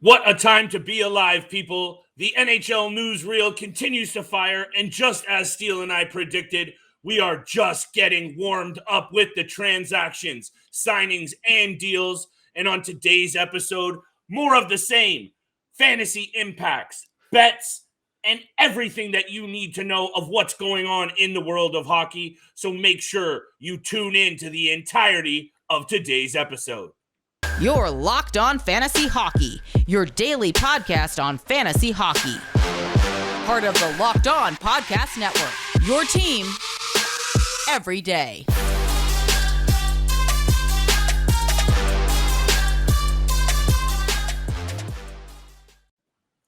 What a time to be alive, people. The NHL newsreel continues to fire, and just as Steele and I predicted, we are just getting warmed up with the transactions, signings, and deals. And on today's episode, more of the same. Fantasy impacts, bets, and everything that you need to know of what's going on in the world of hockey. So make sure you tune in to the entirety of today's episode. You're Locked On Fantasy Hockey, your daily podcast on fantasy hockey. Part of the Locked On Podcast Network, your team every day.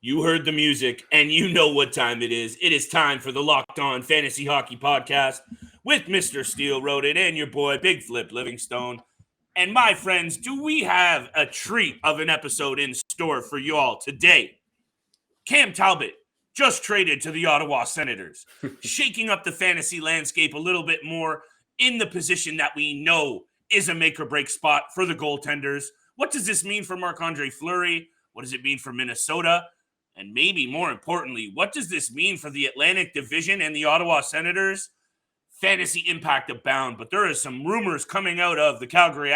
You heard the music, and you know what time it is. It is time for the Locked On Fantasy Hockey Podcast with Mr. Steele Roden and your boy, Big Flip Livingstone. And my friends, do we have a treat of an episode in store for you all today? Cam Talbot just traded to the Ottawa Senators, shaking up the fantasy landscape a little bit more in the position that we know is a make-or-break spot for the goaltenders. What does this mean for Marc-Andre Fleury? What does it mean for Minnesota? And maybe more importantly, what does this mean for the Atlantic Division and the Ottawa Senators? Fantasy impact abound, but there is some rumors coming out of the Calgary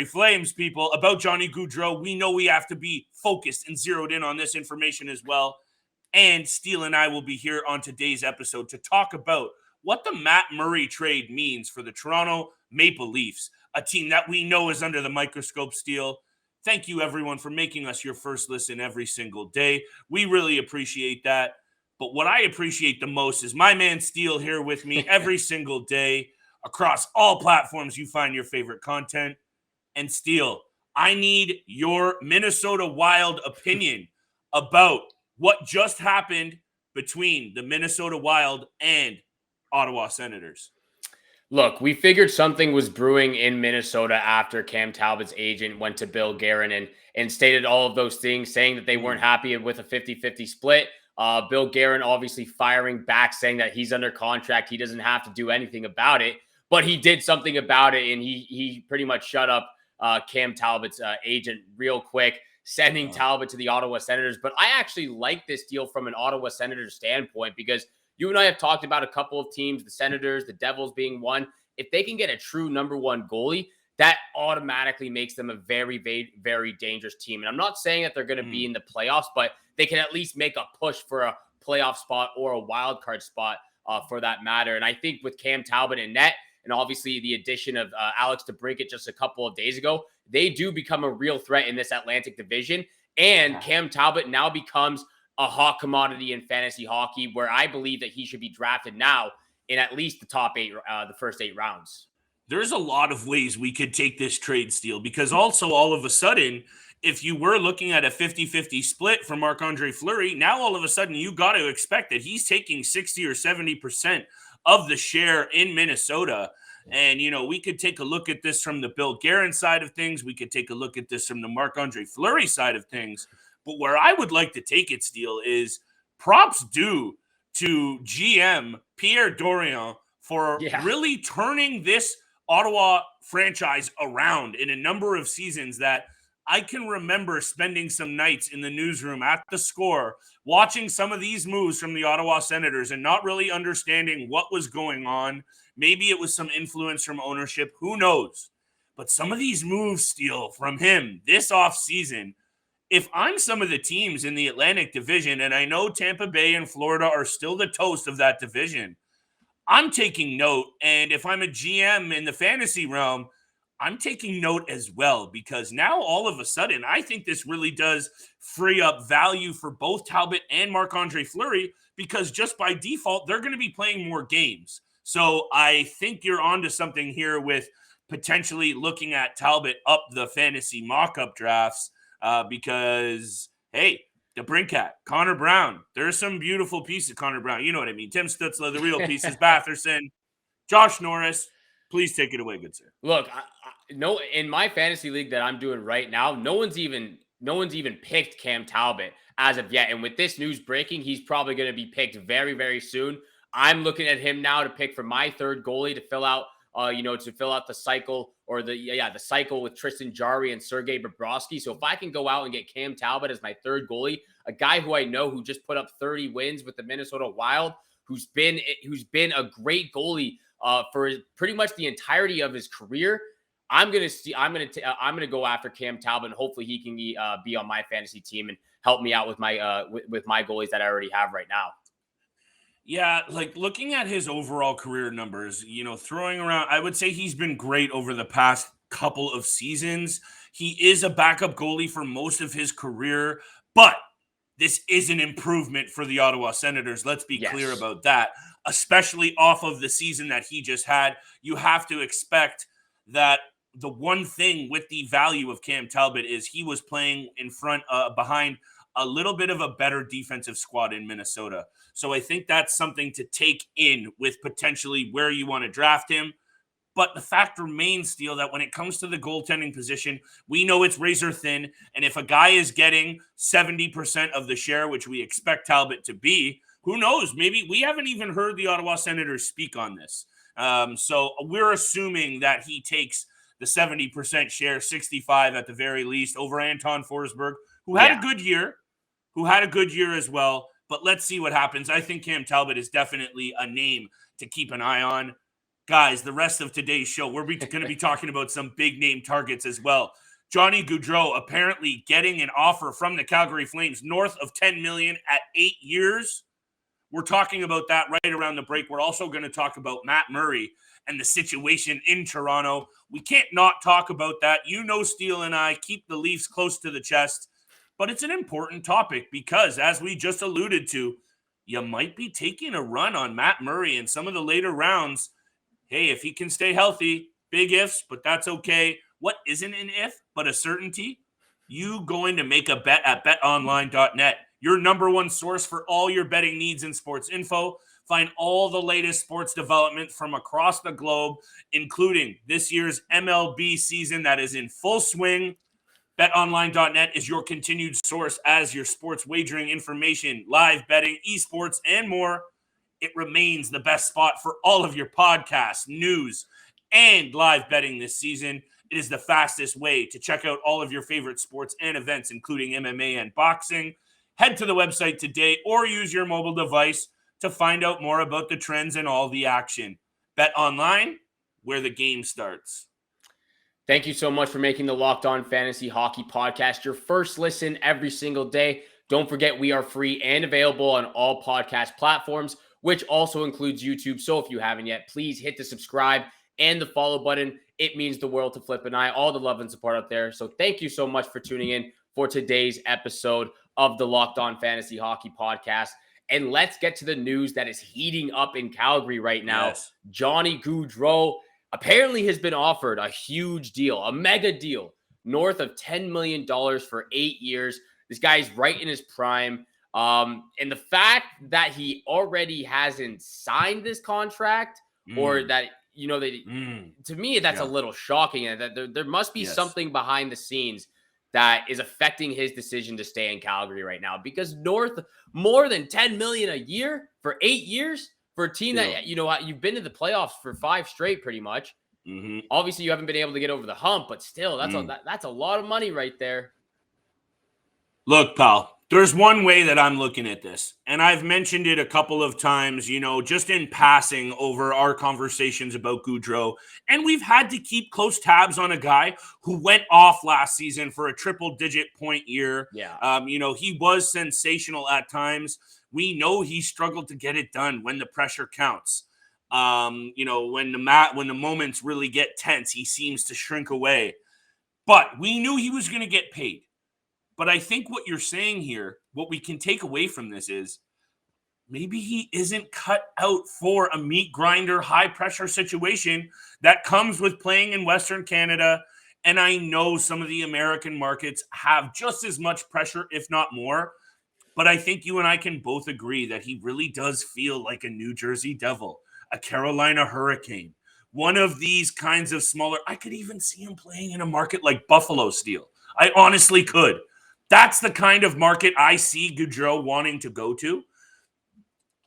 Flames, people, about Johnny Gaudreau. We know we have to be focused and zeroed in on this information as well. And Steele and I will be here on today's episode to talk about what the Matt Murray trade means for the Toronto Maple Leafs, a team that we know is under the microscope, Steele. Thank you, everyone, for making us your first listen every single day. We really appreciate that. But what I appreciate the most is my man Steele here with me every single day across all platforms you find your favorite content. And Steele, I need your Minnesota Wild opinion about what just happened between the Minnesota Wild and Ottawa Senators. Look, we figured something was brewing in Minnesota after Cam Talbot's agent went to Bill Guerin and stated all of those things, saying that they weren't happy with a 50-50 split. Bill Guerin obviously firing back, saying that he's under contract. He doesn't have to do anything about it, but he did something about it, and he pretty much shut up Cam Talbot's agent real quick, sending Talbot to the Ottawa Senators. But I actually like this deal from an Ottawa Senators standpoint because you and I have talked about a couple of teams, the Senators, the Devils being one. If they can get a true number one goalie, that automatically makes them a very, very, very dangerous team. And I'm not saying that they're going to be in the playoffs, but they can at least make a push for a playoff spot or a wild card spot for that matter. And I think with Cam Talbot in net, and obviously the addition of Alex DeBrincat just a couple of days ago, they do become a real threat in this Atlantic Division. And Cam Talbot now becomes a hot commodity in fantasy hockey, where I believe that he should be drafted now in at least the top eight, the first 8 rounds. There's a lot of ways we could take this trade, Steele, because also all of a sudden, if you were looking at a 50-50 split for Marc-Andre Fleury, now all of a sudden you got to expect that he's taking 60 or 70% of the share in Minnesota. And, you know, we could take a look at this from the Bill Guerin side of things. We could take a look at this from the Marc-Andre Fleury side of things. But where I would like to take it, Steele, is props due to GM Pierre Dorion for really turning this Ottawa franchise around in a number of seasons that I can remember spending some nights in the newsroom at the Score, watching some of these moves from the Ottawa Senators and not really understanding what was going on. Maybe it was some influence from ownership. Who knows? But some of these moves, Steele, from him this offseason, if I'm some of the teams in the Atlantic Division, and I know Tampa Bay and Florida are still the toast of that division, I'm taking note. And if I'm a GM in the fantasy realm, I'm taking note as well, because now all of a sudden, I think this really does free up value for both Talbot and Marc-Andre Fleury, because just by default, they're going to be playing more games. So I think you're onto something here with potentially looking at Talbot up the fantasy mock-up drafts because, hey, DeBrincat, Connor Brown. There's some beautiful pieces, Connor Brown. You know what I mean. Tim Stutzla, the real pieces, Batherson, Josh Norris. Please take it away, good sir. Look, no, in my fantasy league that I'm doing right now, no one's even picked Cam Talbot as of yet. And with this news breaking, he's probably going to be picked very, very soon. I'm looking at him now to pick for my third goalie to fill out the cycle or the cycle with Tristan Jarry and Sergei Bobrovsky. So if I can go out and get Cam Talbot as my third goalie, a guy who I know who just put up 30 wins with the Minnesota Wild, who's been a great goalie for pretty much the entirety of his career, I'm gonna go after Cam Talbot, and hopefully he can be on my fantasy team and help me out with my with my goalies that I already have right now. Yeah, like looking at his overall career numbers, throwing around, I would say he's been great over the past couple of seasons. He is a backup goalie for most of his career, but this is an improvement for the Ottawa Senators. Let's be clear about that, especially off of the season that he just had. You have to expect that the one thing with the value of Cam Talbot is he was playing behind a little bit of a better defensive squad in Minnesota. So I think that's something to take in with potentially where you want to draft him. But the fact remains, Steele, that when it comes to the goaltending position, we know it's razor thin. And if a guy is getting 70% of the share, which we expect Talbot to be, who knows? Maybe we haven't even heard the Ottawa Senators speak on this. So we're assuming that he takes the 70% share, 65 at the very least, over Anton Forsberg, who had a good year, as well. But let's see what happens. I think Cam Talbot is definitely a name to keep an eye on. Guys, the rest of today's show, we're going to be talking about some big name targets as well. Johnny Gaudreau apparently getting an offer from the Calgary Flames north of $10 million at 8 years. We're talking about that right around the break. We're also going to talk about Matt Murray and the situation in Toronto. We can't not talk about that. Steele and I keep the Leafs close to the chest, but it's an important topic because, as we just alluded to, you might be taking a run on Matt Murray in some of the later rounds. Hey, if he can stay healthy, big ifs, but that's okay. What isn't an if, but a certainty? You going to make a bet at betonline.net, your number one source for all your betting needs and sports info. Find all the latest sports development from across the globe, including this year's MLB season that is in full swing. BetOnline.net is your continued source as your sports wagering information, live betting, esports, and more. It remains the best spot for all of your podcasts, news, and live betting this season. It is the fastest way to check out all of your favorite sports and events, including MMA and boxing. Head to the website today or use your mobile device to find out more about the trends and all the action. Bet online, where the game starts. Thank you so much for making the Locked On Fantasy Hockey Podcast your first listen every single day. Don't forget, we are free and available on all podcast platforms, which also includes YouTube. So if you haven't yet, please hit the subscribe and the follow button. It means the world to Flip and I, all the love and support out there. So thank you so much for tuning in for today's episode of the Locked On Fantasy Hockey Podcast. And let's get to the news that is heating up in Calgary right now. Yes. Johnny Gaudreau apparently has been offered a huge deal, a mega deal, north of $10 million for 8 years. This guy's right in his prime. And the fact that he already hasn't signed this contract or that, to me, that's a little shocking. And that there must be something behind the scenes that is affecting his decision to stay in Calgary right now, because more than $10 million a year for 8 years for a team that, you've been to the playoffs for 5 straight pretty much. Mm-hmm. Obviously you haven't been able to get over the hump, but still that's a lot of money right there. Look, pal, there's one way that I'm looking at this, and I've mentioned it a couple of times, just in passing over our conversations about Gaudreau, and we've had to keep close tabs on a guy who went off last season for a triple-digit point year. Yeah. He was sensational at times. We know he struggled to get it done when the pressure counts. When the moments really get tense, he seems to shrink away. But we knew he was going to get paid. But I think what you're saying here, what we can take away from this is maybe he isn't cut out for a meat grinder, high pressure situation that comes with playing in Western Canada. And I know some of the American markets have just as much pressure, if not more. But I think you and I can both agree that he really does feel like a New Jersey Devil, a Carolina Hurricane, one of these kinds of smaller. I could even see him playing in a market like Buffalo, Steele. I honestly could. That's the kind of market I see Gaudreau wanting to go to.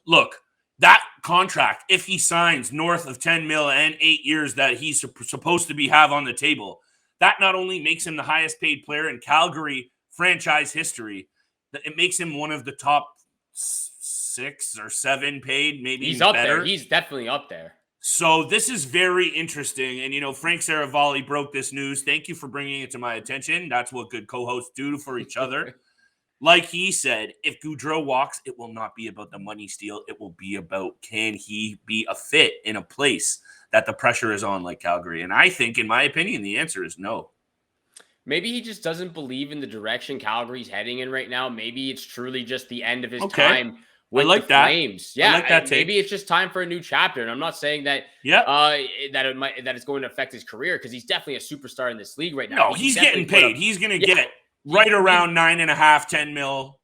Look, that contract, if he signs north of 10 mil and 8 years that he's supposed to have on the table, that not only makes him the highest paid player in Calgary franchise history, it makes him one of the top 6 or 7 paid, maybe he's up better. there. He's definitely up there. So this is very interesting. And, Frank Saravalli broke this news. Thank you for bringing it to my attention. That's what good co-hosts do for each other. Like he said, if Gaudreau walks, it will not be about the money steal. It will be about, can he be a fit in a place that the pressure is on like Calgary? And I think, in my opinion, the answer is no. Maybe he just doesn't believe in the direction Calgary's heading in right now. Maybe it's truly just the end of his time with the Flames. Yeah, I like that take. Maybe it's just time for a new chapter. And I'm not saying that that it's going to affect his career, because he's definitely a superstar in this league right now. No, he's getting paid. He's going to get right around 9.5, 10 mil.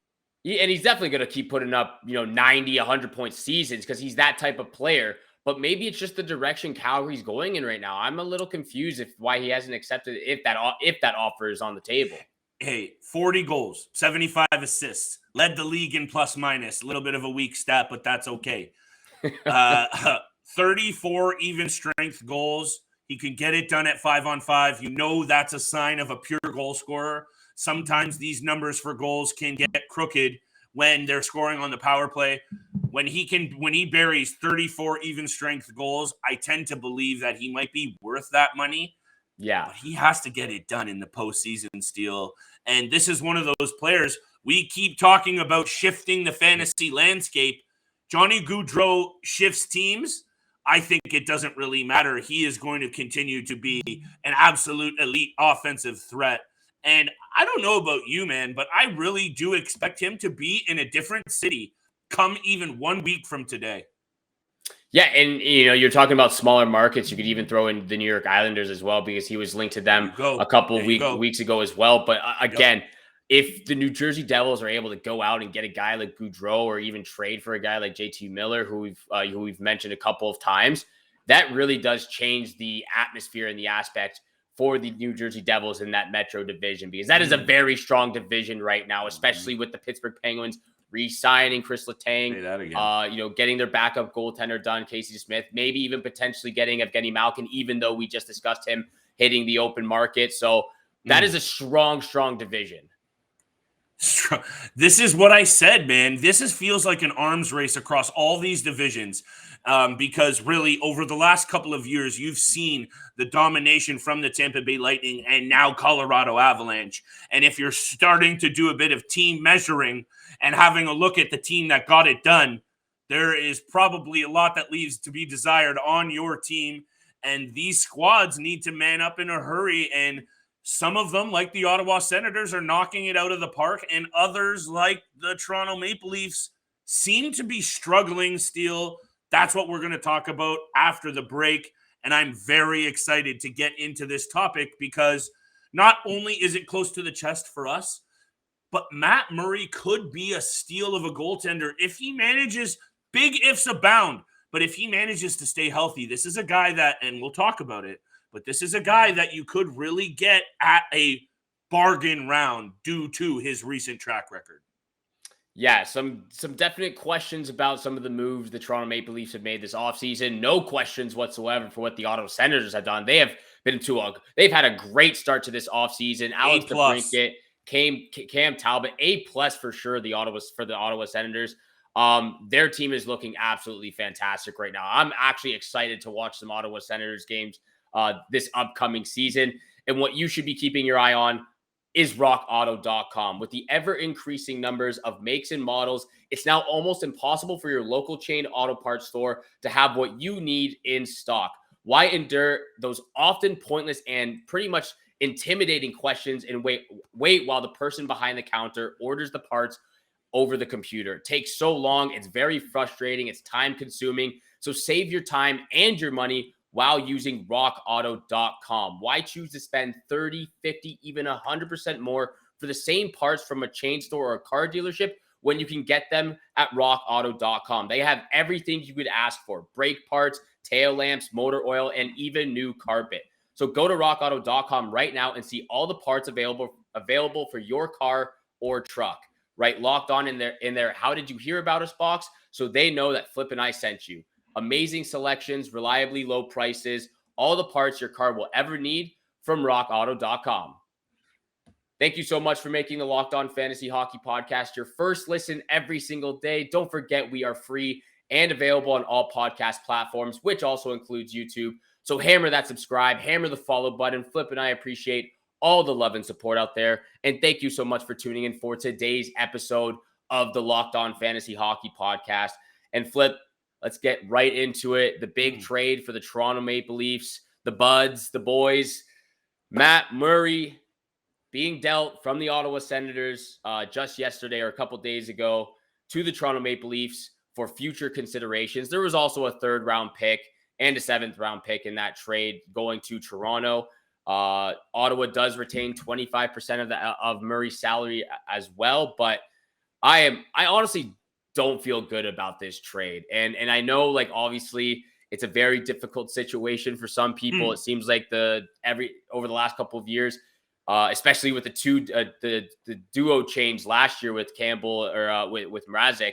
And he's definitely going to keep putting up, 90, 100-point seasons, because he's that type of player. But maybe it's just the direction Calgary's going in right now. I'm a little confused why he hasn't accepted if that offer is on the table. Hey, 40 goals, 75 assists, led the league in plus minus. A little bit of a weak stat, but that's okay. 34 even strength goals. He can get it done at 5-on-5. That's a sign of a pure goal scorer. Sometimes these numbers for goals can get crooked when they're scoring on the power play. When he buries 34 even strength goals, I tend to believe that he might be worth that money. Yeah. But he has to get it done in the postseason, Steele. And this is one of those players. We keep talking about shifting the fantasy landscape. Johnny Gaudreau shifts teams. I think it doesn't really matter. He is going to continue to be an absolute elite offensive threat. And I don't know about you, man, but I really do expect him to be in a different city come even 1 week from today. Yeah, and you're talking about smaller markets. You could even throw in the New York Islanders as well, because he was linked to them a couple of weeks ago as well. But again, if the New Jersey Devils are able to go out and get a guy like Gaudreau, or even trade for a guy like JT Miller, who we've mentioned a couple of times, that really does change the atmosphere and the aspect for the New Jersey Devils in that Metro division, because that is a very strong division right now, especially with the Pittsburgh Penguins re-signing Chris Letang, getting their backup goaltender done, Casey Smith, maybe even potentially getting Evgeny Malkin, even though we just discussed him hitting the open market. So that is a strong, strong division. This is what I said, man. This feels like an arms race across all these divisions. Because really over the last couple of years, you've seen the domination from the Tampa Bay Lightning and now Colorado Avalanche. And if you're starting to do a bit of team measuring and having a look at the team that got it done, there is probably a lot that leaves to be desired on your team. And these squads need to man up in a hurry. And some of them, like the Ottawa Senators, are knocking it out of the park. And others, like the Toronto Maple Leafs, seem to be struggling still. That's what we're going to talk about after the break. And I'm very excited to get into this topic, because not only is it close to the chest for us, but Matt Murray could be a steal of a goaltender if he manages, big ifs abound, but if he manages to stay healthy. This is a guy that, and we'll talk about it, but this is a guy that you could really get at a bargain round due to his recent track record. Yeah, some definite questions about some of the moves the Toronto Maple Leafs have made this offseason. No questions whatsoever for what the Ottawa Senators have done. They have they've had a great start to this offseason. Alex DeBrincat, Cam Talbot, A+ for sure. The Ottawa Senators. Their team is looking absolutely fantastic right now. I'm actually excited to watch some Ottawa Senators games this upcoming season. And what you should be keeping your eye on is rockauto.com. With the ever-increasing numbers of makes and models, it's now almost impossible for your local chain auto parts store to have what you need in stock. Why endure those often pointless and pretty much intimidating questions and wait while the person behind the counter orders the parts over the computer? It takes so long. It's very frustrating. It's time-consuming. So save your time and your money while using rockauto.com. Why choose to spend 30, 50, even 100% more for the same parts from a chain store or a car dealership when you can get them at rockauto.com? They have everything you could ask for: brake parts, tail lamps, motor oil, and even new carpet. So go to rockauto.com right now and see all the parts available for your car or truck. Right, Locked On in their how did you hear about us box, so they know that Flip and I sent you. Amazing selections, reliably low prices, all the parts your car will ever need from rockauto.com. Thank you so much for making the Locked On Fantasy Hockey Podcast your first listen every single day. Don't forget we are free and available on all podcast platforms, which also includes YouTube. So hammer that subscribe, hammer the follow button. Flip and I appreciate all the love and support out there. And thank you so much for tuning in for today's episode of the Locked On Fantasy Hockey Podcast. And Flip, let's get right into it. The big trade for the Toronto Maple Leafs, the Buds, the boys, Matt Murray being dealt from the Ottawa Senators just yesterday or a couple days ago to the Toronto Maple Leafs for future considerations. There was also a 3rd round pick and a 7th round pick in that trade going to Toronto. Ottawa does retain 25% of Murray's salary as well, but I honestly don't feel good about this trade. And I know, like, obviously it's a very difficult situation for some people. It seems like over the last couple of years, especially with the duo change last year with Campbell or with Mrazek,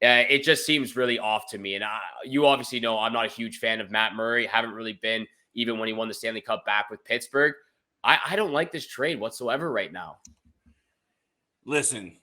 it just seems really off to me. And you obviously know I'm not a huge fan of Matt Murray. Haven't really been, even when he won the Stanley Cup back with Pittsburgh. I don't like this trade whatsoever right now. Listen,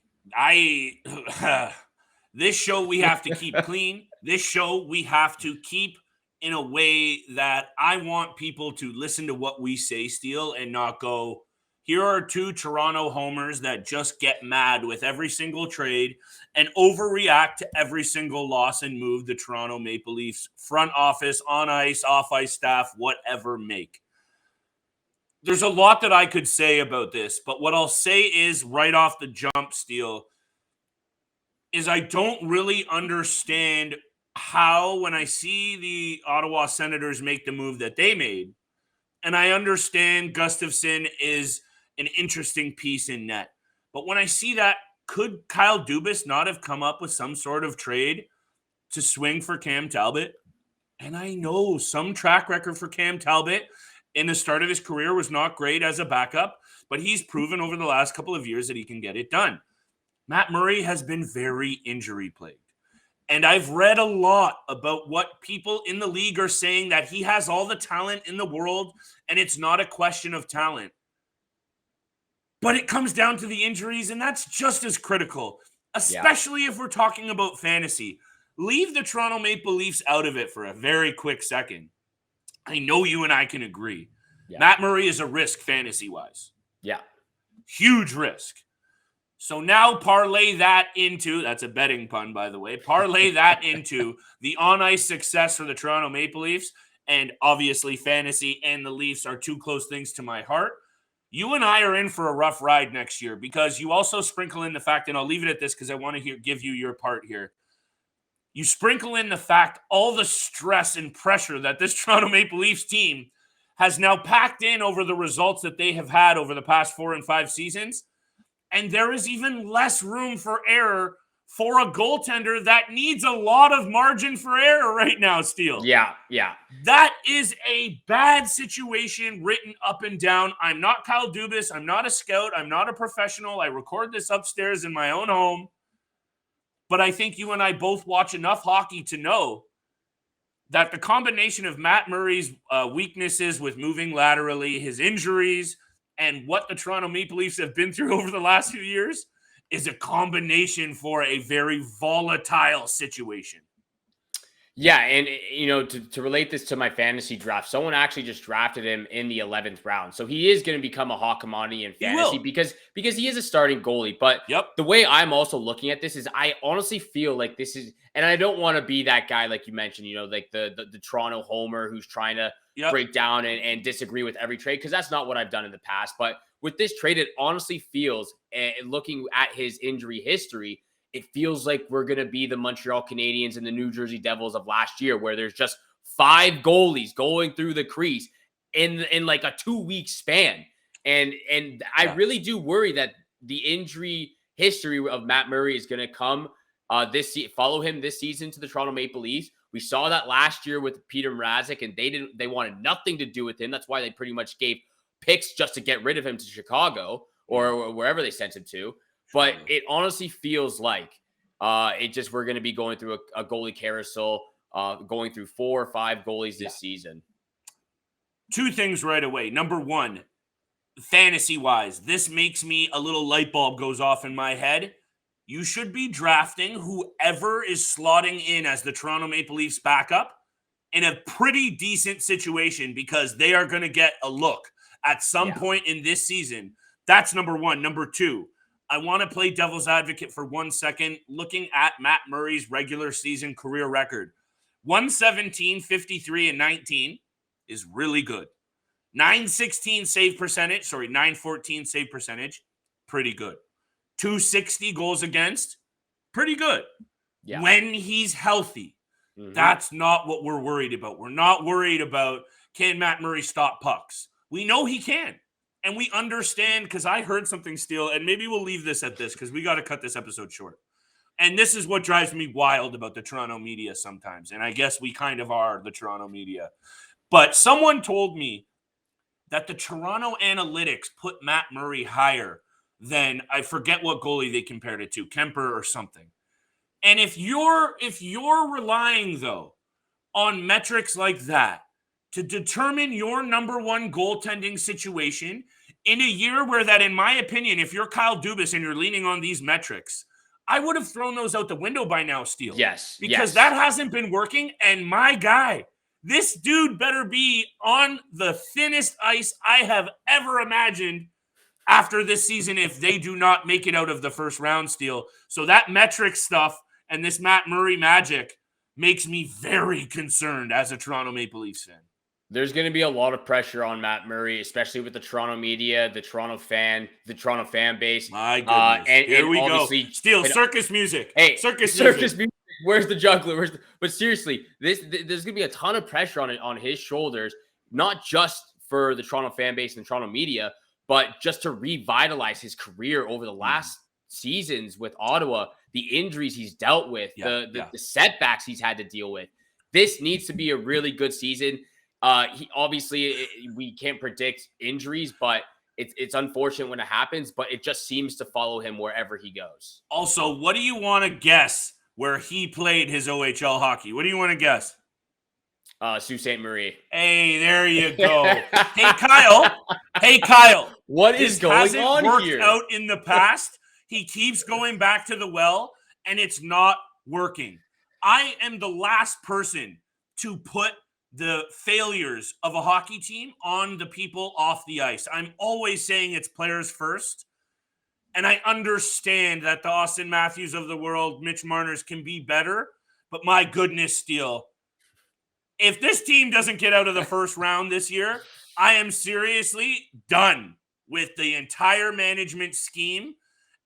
this show we have to keep clean. This show we have to keep in a way that I want people to listen to what we say, Steele, and not go, here are 2 Toronto homers that just get mad with every single trade and overreact to every single loss and move the Toronto Maple Leafs front office, on ice, off ice staff, whatever make. There's a lot that I could say about this, but what I'll say is right off the jump, Steele, is I don't really understand how, when I see the Ottawa Senators make the move that they made, and I understand Gustafsson is an interesting piece in net, but when I see that, could Kyle Dubas not have come up with some sort of trade to swing for Cam Talbot? And I know some track record for Cam Talbot in the start of his career was not great as a backup, but he's proven over the last couple of years that he can get it done. Matt Murray has been very injury plagued. And I've read a lot about what people in the league are saying, that he has all the talent in the world and it's not a question of talent. But it comes down to the injuries, and that's just as critical, especially if we're talking about fantasy. Leave the Toronto Maple Leafs out of it for a very quick second. I know you and I can agree. Yeah. Matt Murray is a risk fantasy-wise. Yeah. Huge risk. So now parlay that into, that's a betting pun, by the way, parlay that into the on-ice success for the Toronto Maple Leafs, and obviously fantasy and the Leafs are 2 close things to my heart. You and I are in for a rough ride next year, because you also sprinkle in the fact, and I'll leave it at this because I want to give you your part here. You sprinkle in the fact, all the stress and pressure that this Toronto Maple Leafs team has now packed in over the results that they have had over the past 4 and 5 seasons. And there is even less room for error for a goaltender that needs a lot of margin for error right now, Steele. Yeah. That is a bad situation written up and down. I'm not Kyle Dubas. I'm not a scout. I'm not a professional. I record this upstairs in my own home. But I think you and I both watch enough hockey to know that the combination of Matt Murray's weaknesses with moving laterally, his injuries, and what the Toronto Maple Leafs have been through over the last few years is a combination for a very volatile situation. Yeah, and to relate this to my fantasy draft, someone actually just drafted him in the 11th round. So he is going to become a hot commodity in fantasy because he is a starting goalie. But the way I'm also looking at this is I honestly feel like this is, and I don't want to be that guy like you mentioned, like the Toronto homer who's trying to break down and disagree with every trade, because that's not what I've done in the past. But with this trade, it honestly feels, and looking at his injury history, it feels like we're going to be the Montreal Canadiens and the New Jersey Devils of last year, where there's just 5 goalies going through the crease in like a 2-week span. And I really do worry that the injury history of Matt Murray is going to come follow him this season to the Toronto Maple Leafs. We saw that last year with Peter Mrazek, and they wanted nothing to do with him. That's why they pretty much gave picks just to get rid of him to Chicago or wherever they sent him to. But it honestly feels like we're going to be going through a goalie carousel, going through 4 or 5 goalies this season. 2 things right away. Number 1, fantasy-wise, this makes me a little light bulb goes off in my head. You should be drafting whoever is slotting in as the Toronto Maple Leafs backup in a pretty decent situation because they are going to get a look at some point in this season. That's number 1. Number 2, I want to play devil's advocate for 1 second, looking at Matt Murray's regular season career record. 117, 53, and 19 is really good. 914 save percentage, pretty good. 260 goals against, pretty good. Yeah. When he's healthy, that's not what we're worried about. We're not worried about, can Matt Murray stop pucks? We know he can. And we understand, because I heard something, Steele, and maybe we'll leave this at this because we got to cut this episode short. And this is what drives me wild about the Toronto media sometimes. And I guess we kind of are the Toronto media. But someone told me that the Toronto analytics put Matt Murray higher than, I forget what goalie they compared it to, Kemper or something. And if you're relying, though, on metrics like that to determine your number 1 goaltending situation in a year where that, in my opinion, if you're Kyle Dubas and you're leaning on these metrics, I would have thrown those out the window by now, Steele. Yes. Because that hasn't been working. And my guy, this dude better be on the thinnest ice I have ever imagined after this season if they do not make it out of the first round, Steele. So that metric stuff and this Matt Murray magic makes me very concerned as a Toronto Maple Leafs fan. There's going to be a lot of pressure on Matt Murray, especially with the Toronto media, the Toronto fan base. My goodness. Here we go. Steele, circus music. Hey, circus music. Where's the juggler? But seriously, there's going to be a ton of pressure on his shoulders, not just for the Toronto fan base and the Toronto media, but just to revitalize his career over the last seasons with Ottawa, the injuries he's dealt with, the setbacks he's had to deal with. This needs to be a really good season. We can't predict injuries, but it's unfortunate when it happens, but it just seems to follow him wherever he goes. Also, what do you want to guess where he played his OHL hockey? What do you want to guess? Sault Ste. Marie. Hey, there you go. Hey, Kyle. What is going on worked here? Out in the past. He keeps going back to the well, and it's not working. I am the last person to put the failures of a hockey team on the people off the ice. I'm always saying it's players first. And I understand that the Austin Matthews of the world, Mitch Marners, can be better. But my goodness, Steele, if this team doesn't get out of the first round this year, I am seriously done with the entire management scheme.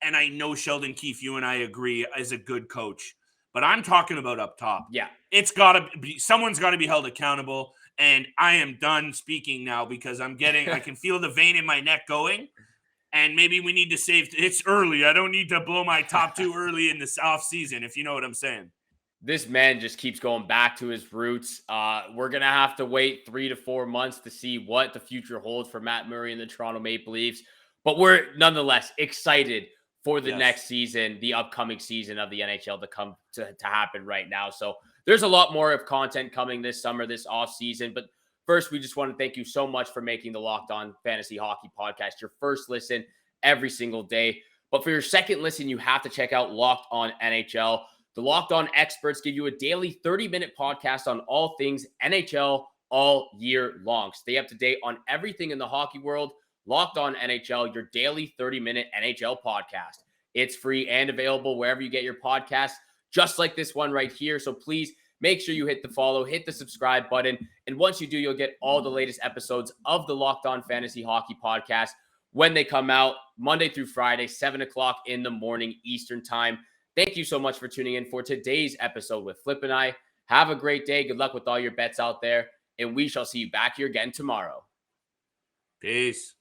And I know, Sheldon Keefe, you and I agree, is a good coach. But I'm talking about up top. Yeah. It's got to be, someone's got to be held accountable. And I am done speaking now because I can feel the vein in my neck going. And maybe we need to save. It's early. I don't need to blow my top 2 early in this offseason, if you know what I'm saying. This man just keeps going back to his roots. We're going to have to wait 3 to 4 months to see what the future holds for Matt Murray and the Toronto Maple Leafs. But we're nonetheless excited for the next season, the upcoming season of the NHL to come to happen right now. So there's a lot more of content coming this summer, this offseason. But first, we just want to thank you so much for making the Locked On Fantasy Hockey Podcast your first listen every single day. But for your second listen, you have to check out Locked On NHL. The Locked On experts give you a daily 30-minute podcast on all things NHL all year long. Stay up to date on everything in the hockey world. Locked On NHL, your daily 30-minute NHL podcast. It's free and available wherever you get your podcasts, just like this one right here. So please make sure you hit the follow, hit the subscribe button. And once you do, you'll get all the latest episodes of the Locked On Fantasy Hockey Podcast when they come out Monday through Friday, 7 o'clock in the morning Eastern time. Thank you so much for tuning in for today's episode with Flip and I. Have a great day. Good luck with all your bets out there. And we shall see you back here again tomorrow. Peace.